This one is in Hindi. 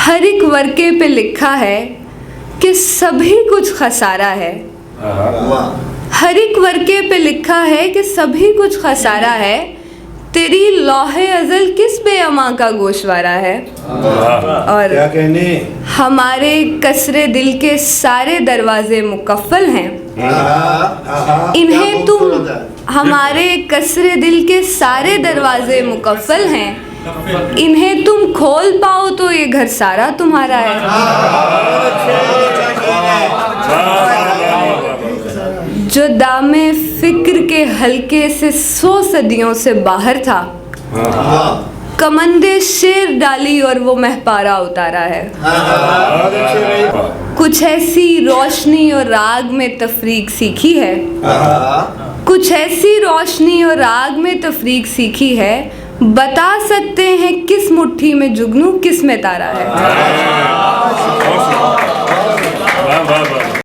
हर एक वर्के पे लिखा है कि सभी कुछ खसारा है। हर एक वर्के पे लिखा है कि सभी कुछ खसारा है। तेरी लौहे अज़ल किस बेअमा का गोशवारा है। और क्या कहने, हमारे कसरे दिल के सारे दरवाजे मुकफ़्फ़ल हैं। इन्हें तुम, हमारे कसरे दिल के सारे दरवाजे मुकफ़्फ़ल हैं। इन्हें तुम खोल पाओ तो ये घर सारा तुम्हारा है। जो दामे फिक्र के हल्के से 100 सदियों से बाहर था, कमंदे शेर डाली और वो महपारा उतारा है। कुछ ऐसी रोशनी और राग में तफरीक सीखी है। कुछ ऐसी रोशनी और राग में तफरीक सीखी है। बता सकते हैं किस मुट्ठी में जुगनू किस में तारा है।